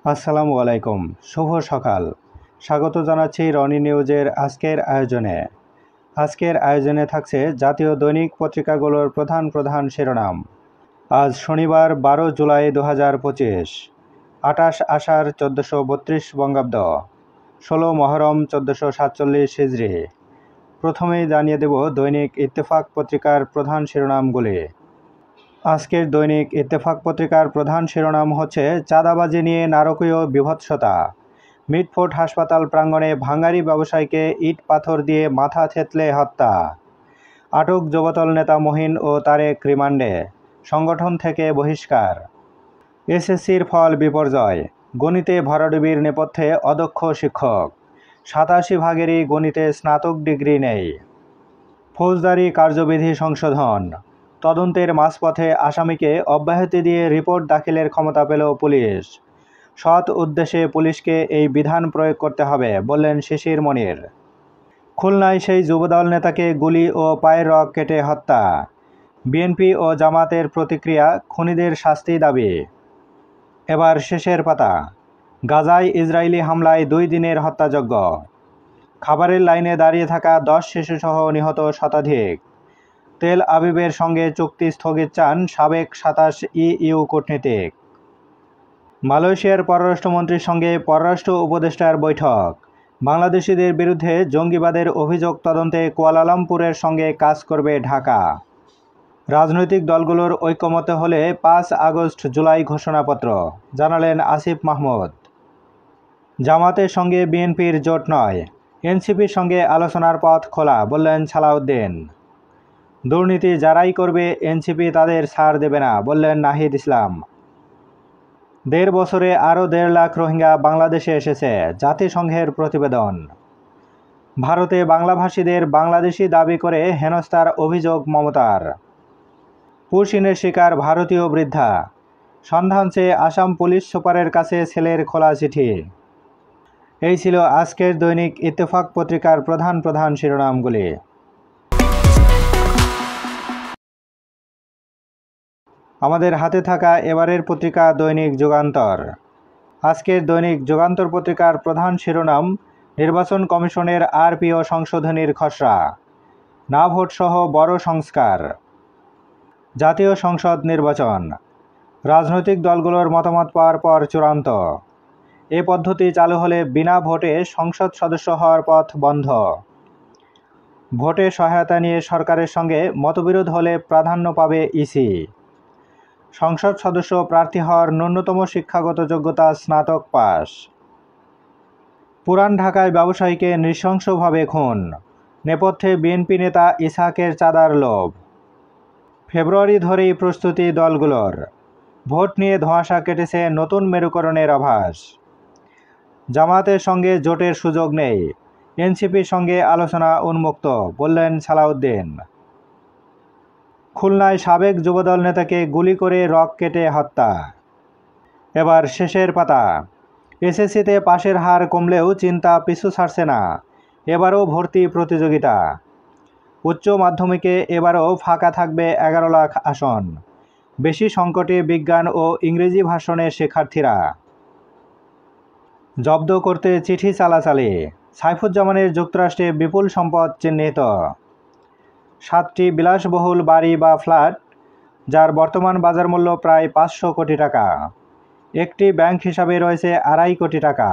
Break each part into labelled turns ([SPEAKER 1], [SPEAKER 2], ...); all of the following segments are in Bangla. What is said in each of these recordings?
[SPEAKER 1] আসসালামু আলাইকুম, শুভ সকাল। স্বাগত জানাচ্ছি রনি নিউজের আজকের আয়োজনে থাকছে জাতীয় দৈনিক পত্রিকাগুলোর প্রধান শিরোনাম। আজ শনিবার 12 জুলাই 2025, 28 আষাঢ় 1432 বঙ্গাব্দ, 16 মহরম 1447 হিজরি। প্রথমেই জানিয়ে দেব দৈনিক ইত্তেফাক পত্রিকার প্রধান শিরোনামগুলি। আজকের দৈনিক ইত্তেফাক পত্রিকার প্রধান শিরোনাম হচ্ছে চাঁদাবাজি নিয়ে নারকীয় বিভৎসতা। মিটফোর্ড হাসপাতাল প্রাঙ্গণে ভাঙারি ব্যবসায়ীকে ইট পাথর দিয়ে মাথা থেতলে হত্যা। আটক যুবদল নেতা মহিন ও তারেক রিমান্ডে, সংগঠন থেকে বহিষ্কার। এসএসসির ফল বিপর্যয়, গণিতে ভরাডুবির নেপথ্যে অদক্ষ শিক্ষক। 87 ভাগেরই গণিতে স্নাতক ডিগ্রি নেই। ফৌজদারি কার্যবিধি সংশোধন, তদন্তের মাঝপথে আসামিকে অব্যাহতি দিয়ে রিপোর্ট দাখিলের ক্ষমতা পেল পুলিশ। সৎ উদ্দেশ্যে পুলিশকে এই বিধান প্রয়োগ করতে হবে, বললেন শিশির মনির। খুলনায় সেই যুবদল নেতাকে গুলি ও পায়ের রগ কেটে হত্যা। বিএনপি ও জামাতের প্রতিক্রিয়া, খুনিদের শাস্তি দাবি। এবার শেষের পাতা। গাজায় ইসরায়েলি হামলায় 2 দিনের হত্যাযজ্ঞ। খাবারের লাইনে দাঁড়িয়ে থাকা 10 শিশুসহ নিহত শতাধিক। তেল আবিবের সঙ্গে চুক্তি স্থগিত চান সাবেক 27 ইইউ কূটনীতিক। মালয়েশিয়ার পররাষ্ট্রমন্ত্রীর সঙ্গে পররাষ্ট্র উপদেষ্টার বৈঠক। বাংলাদেশিদের বিরুদ্ধে জঙ্গিবাদের অভিযোগ তদন্তে কুয়ালালামপুরের সঙ্গে কাজ করবে ঢাকা। রাজনৈতিক দলগুলোর ঐকমত্য হলে 5 আগস্ট জুলাই ঘোষণাপত্র, জানালেন আসিফ মাহমুদ। জামাতের সঙ্গে বিএনপির জোট নয়, এনসিপির সঙ্গে আলোচনার পথ খোলা, বললেন সালাউদ্দিন। দুর্নীতি যারাই করবে এনসিপি তাদের ছাড় দেবে না, বললেন নাহিদ ইসলাম। 1.5 বছরে আরও 1.5 লাখ রোহিঙ্গা বাংলাদেশে এসেছে, জাতিসংঘের প্রতিবেদন। ভারতে বাংলাভাষীদের বাংলাদেশি দাবি করে হেনস্থার অভিযোগ মমতার। পুশিনের শিকার ভারতীয় বৃদ্ধা, সন্ধান চেয়ে আসাম পুলিশ সুপারের কাছে ছেলের খোলা চিঠি। এই ছিল আজকের দৈনিক ইত্তেফাক পত্রিকার প্রধান শিরোনামগুলি। আমাদের হাতে থাকা এবারের পত্রিকা দৈনিক যুগান্তর। আজকের দৈনিক যুগান্তর পত্রিকার প্রধান শিরোনাম, নির্বাচন কমিশনের আরপিও সংশোধনীর খসড়া, না ভোটসহ বড় সংস্কার। জাতীয় সংসদ নির্বাচন, রাজনৈতিক দলগুলোর মতামত পাওয়ার পর চূড়ান্ত। এ পদ্ধতি চালু হলে বিনা ভোটে সংসদ সদস্য হওয়ার পথ বন্ধ। ভোটে সহায়তা নিয়ে সরকারের সঙ্গে মতবিরোধ হলে প্রাধান্য পাবে ইসি। সংসদ সদস্য প্রার্থী হওয়ার ন্যূনতম শিক্ষাগত যোগ্যতা স্নাতক পাস। পুরান ঢাকায় ব্যবসায়ীকে নৃশংসভাবে খুন, নেপথ্যে বিএনপি নেতা ইসহাকের চাঁদার লোভ। ফেব্রুয়ারি ধরেই প্রস্তুতি দলগুলোর, ভোট নিয়ে ধোঁয়াশা কেটেছে নতুন মেরুকরণের আভাস। জামাতের সঙ্গে জোটের সুযোগ নেই, এনসিপির সঙ্গে আলোচনা উন্মুক্ত, বললেন সালাউদ্দিন। খুলনায় সাবেক যুবদল নেতাকে গুলি করে রগ কেটে হত্যা। এবার শেষের পাতা। এসএসসিতে পাশের হার কমলেও চিন্তা পিছু ছাড়ছে না, এবারও ভর্তি প্রতিযোগিতা। উচ্চ মাধ্যমিকে এবারও ফাঁকা থাকবে 11 লাখ আসন। বেশি সংকটে বিজ্ঞান ও ইংরেজি ভাষণের শিক্ষার্থীরা। জব্দ করতে চিঠি চালাচালি, সাইফুজ্জামানের যুক্তরাষ্ট্রে বিপুল সম্পদ চিহ্নিত। 7টি বিলাসবহুল বাড়ি বা ফ্ল্যাট, যার বর্তমান বাজার মূল্য প্রায় 500 কোটি টাকা। একটি ব্যাংক হিসাবে রয়েছে 2.5 কোটি টাকা।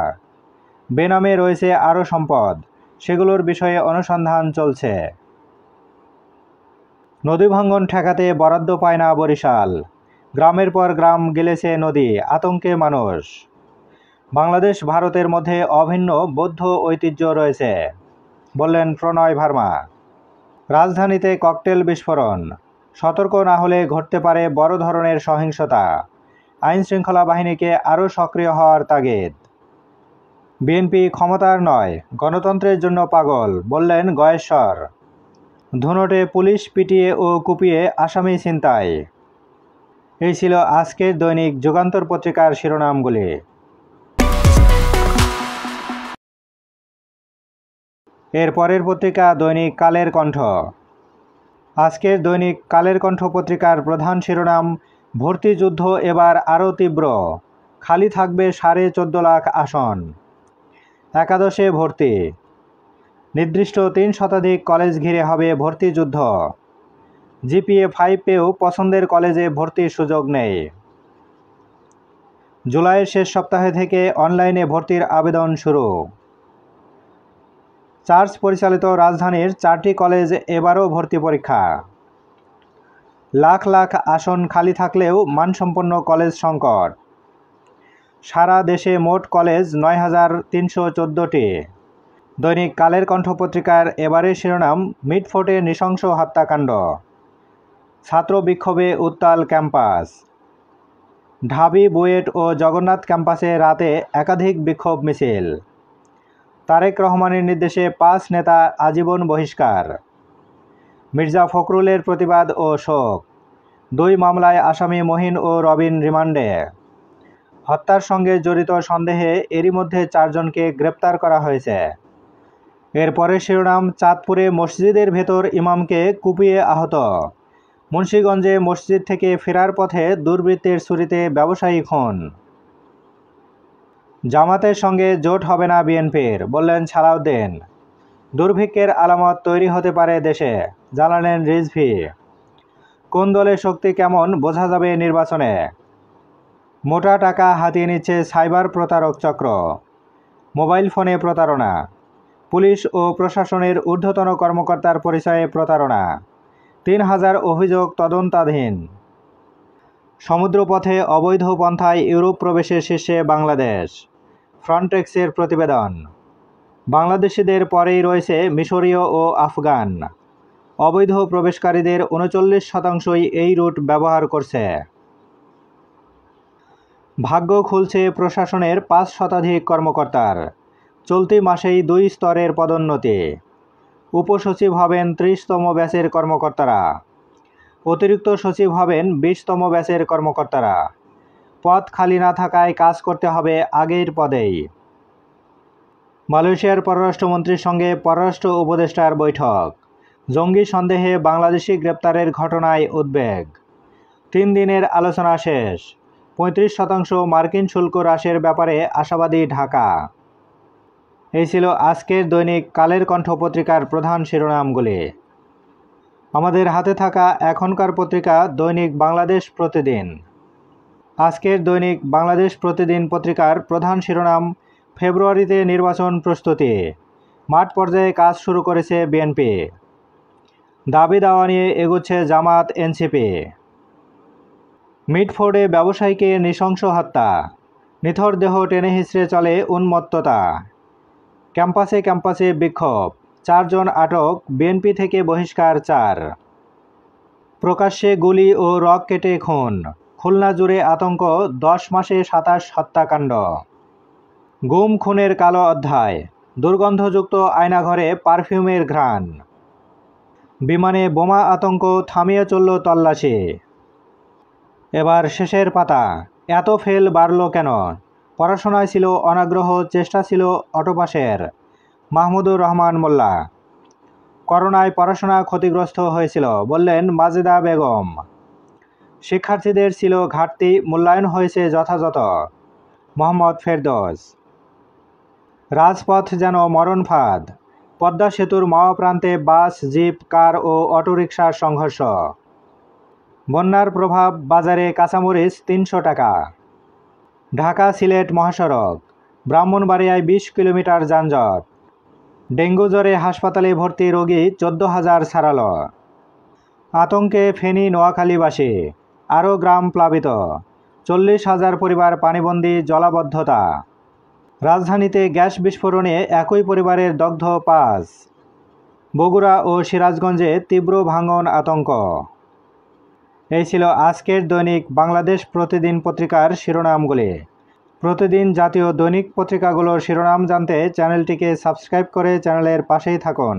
[SPEAKER 1] বেনামে রয়েছে আরও সম্পদ, সেগুলোর বিষয়ে অনুসন্ধান চলছে। নদী ভাঙন ঠেকাতে বরাদ্দ পায় না বরিশাল। গ্রামের পর গ্রাম গেলেছে নদী, আতঙ্কে মানুষ। বাংলাদেশ ভারতের মধ্যে অভিন্ন বৌদ্ধ ঐতিহ্য রয়েছে, বললেন প্রণয় ভার্মা। রাজধানীতে ককটেল বিস্ফোরণ, সতর্ক না হলে ঘটতে পারে বড় ধরনের সহিংসতা। আইনশৃঙ্খলা বাহিনীকে আরও সক্রিয় হওয়ার তাগিদ। বিএনপি ক্ষমতার নয়, গণতন্ত্রের জন্য পাগল, বললেন গয়েশ্বর। ধুনটে পুলিশ পিটিয়ে ও কুপিয়ে আসামি ছিনতাই। এই ছিল আজকের দৈনিক যুগান্তর পত্রিকার শিরোনামগুলি। এর পরের পত্রিকা দৈনিক কালের কণ্ঠ। আজকের দৈনিক কালের কণ্ঠ পত্রিকার প্রধান শিরোনাম, ভর্তি যুদ্ধ এবার আরও তীব্র, খালি থাকবে 14.5 লাখ আসন। একাদশে ভর্তি, নির্দিষ্ট 3 শতাধিক কলেজ ঘিরে হবে ভর্তি যুদ্ধ। জিপিএ 5 পেয়েও পছন্দের কলেজে ভর্তির সুযোগ নেই। জুলাইয়ের শেষ সপ্তাহে থেকে অনলাইনে ভর্তির আবেদন শুরু। চার্চ পরিচালিত রাজধানীর 4টি কলেজ এবারও ভর্তি পরীক্ষা। লাখ লাখ আসন খালি থাকলেও মানসম্পন্ন কলেজ সংকট। সারা দেশে মোট কলেজ 9,314টি। দৈনিক কালের কণ্ঠ পত্রিকার এবারের শিরোনাম, মিটফোর্টে নৃশংস হত্যাকাণ্ড, ছাত্র বিক্ষোভে উত্তাল ক্যাম্পাস। ঢাবি, বুয়েট ও জগন্নাথ ক্যাম্পাসে রাতে একাধিক বিক্ষোভ মিছিল। তারেক রহমানের নির্দেশে 5 নেতা আজীবন বহিষ্কার। মির্জা ফখরুলের প্রতিবাদ ও শোক। 2 মামলায় আসামি মহিন ও রবিন রিমান্ডে। হত্যার সঙ্গে জড়িত সন্দেহে এরই মধ্যে 4 জনকে গ্রেপ্তার করা হয়েছে। এরপরের শিরোনাম, চাঁদপুরে মসজিদের ভেতর ইমামকে কুপিয়ে আহত। মুন্সিগঞ্জে মসজিদ থেকে ফেরার পথে দুর্বৃত্তের ছুরিতে ব্যবসায়ী খুন। জামাতের সঙ্গে জোট হবে না বিএনপির, বললেন সালাউদ্দিন। দুর্ভিক্ষের আলামত তৈরি হতে পারে দেশে, জানালেন রিজভী। কোন দলের শক্তি কেমন বোঝা যাবে নির্বাচনে। মোটা টাকা হাতিয়ে নিচ্ছে সাইবার প্রতারক চক্র। মোবাইল ফোনে প্রতারণা। পুলিশ ও প্রশাসনের ঊর্ধ্বতন কর্মকর্তার পরিচয়ে প্রতারণা। 3,000 অভিযোগ তদন্তাধীন। সমুদ্রপথে অবৈধ পন্থায় ইউরোপ প্রবেশের শীর্ষে বাংলাদেশ, ফ্রন্টেক্সের প্রতিবেদন। বাংলাদেশিদের পরেই রয়েছে মিশরীয় ও আফগান। অবৈধ প্রবেশকারীদের 39% এই রুট ব্যবহার করছে। ভাগ্য খুলছে প্রশাসনের 5 শতাধিক কর্মকর্তার। চলতি মাসেই 2 স্তরের পদোন্নতি। উপসচিব হবেন 30তম ব্যাচের কর্মকর্তারা। অতিরিক্ত সচিব হবেন 20তম ব্যাচের কর্মকর্তারা। পদ খালি না থাকায় কাজ করতে হবে আগের পদেই। মালয়েশিয়ার পররাষ্ট্রমন্ত্রীর সঙ্গে পররাষ্ট্র উপদেষ্টার বৈঠক। জঙ্গি সন্দেহে বাংলাদেশি গ্রেপ্তারের ঘটনায় উদ্বেগ। 3 দিনের আলোচনা শেষ। 35% মার্কিন শুল্ক হ্রাসের ব্যাপারে আশাবাদী ঢাকা। এই ছিল আজকের দৈনিক কালের কণ্ঠ পত্রিকার প্রধান শিরোনামগুলি। আমাদের হাতে থাকা এখনকার পত্রিকা দৈনিক বাংলাদেশ প্রতিদিন। আজকের দৈনিক বাংলাদেশ প্রতিদিন পত্রিকার প্রধান শিরোনাম, ফেব্রুয়ারিতে নির্বাচন প্রস্তুতি, মাঠ পর্যায়ে কাজ শুরু করেছে বিএনপি। দাবি দাওয়া নিয়ে এগোচ্ছে জামাত, এনসিপি। মিটফোর্ডে ব্যবসায়ীকে নৃশংস হত্যা, নিথর দেহ টেনে হিঁচড়ে চলে উন্মত্ততা। ক্যাম্পাসে ক্যাম্পাসে বিক্ষোভ, 4 জন আটক, বিএনপি থেকে বহিষ্কার 4। প্রকাশ্যে গুলি ও রক কেটে খুন, খুলনা জুড়ে আতঙ্ক, 10 মাসে 27 হত্যাকাণ্ড। গুম খুনের কালো অধ্যায়, দুর্গন্ধযুক্ত আয়নাঘরে পারফিউমের ঘ্রাণ। বিমানে বোমা আতঙ্ক, থামিয়ে চলল তল্লাশি। এবার শেষের পাতা, এত ফেল বাড়ল কেন? পড়াশোনায় ছিল অনাগ্রহ, চেষ্টা ছিল অটোপাসের। মাহমুদুর রহমান মোল্লা। করোনায় পড়াশোনা ক্ষতিগ্রস্ত হয়েছিল, বললেন মাজেদা বেগম। শিক্ষার্থীদের ছিল ঘাটতি, মূল্যায়ন হয়েছে যথাযথ, মোহাম্মদ ফেরদৌস। রাজপথ যেন মরণ ফাঁদ, পদ্মা সেতুর মাওয়া প্রান্তে বাস, জিপ, কার ও অটোরিকশার সংঘর্ষ। বন্যার প্রভাব, বাজারে কাঁচামরিচ 300 টাকা। ঢাকা সিলেট মহাসড়ক, ব্রাহ্মণবাড়িয়ায় 20 কিলোমিটার যানজট। ডেঙ্গু জ্বরে হাসপাতালে ভর্তি রোগী 14,000 ছাড়াল। আতঙ্কে ফেনী নোয়াখালীবাসী, আরও গ্রাম প্লাবিত, 40,000 পরিবার পানিবন্দী, জলাবদ্ধতা। রাজধানীতে গ্যাস বিস্ফোরণে একই পরিবারের দগ্ধ 5। বগুড়া ও সিরাজগঞ্জে তীব্র ভাঙন, আতঙ্ক। এই ছিল আজকের দৈনিক বাংলাদেশ প্রতিদিন পত্রিকার শিরোনামগুলি। প্রতিদিন জাতীয় দৈনিক পত্রিকাগুলোর শিরোনাম জানতে চ্যানেলটিকে সাবস্ক্রাইব করে চ্যানেলের পাশেই থাকুন।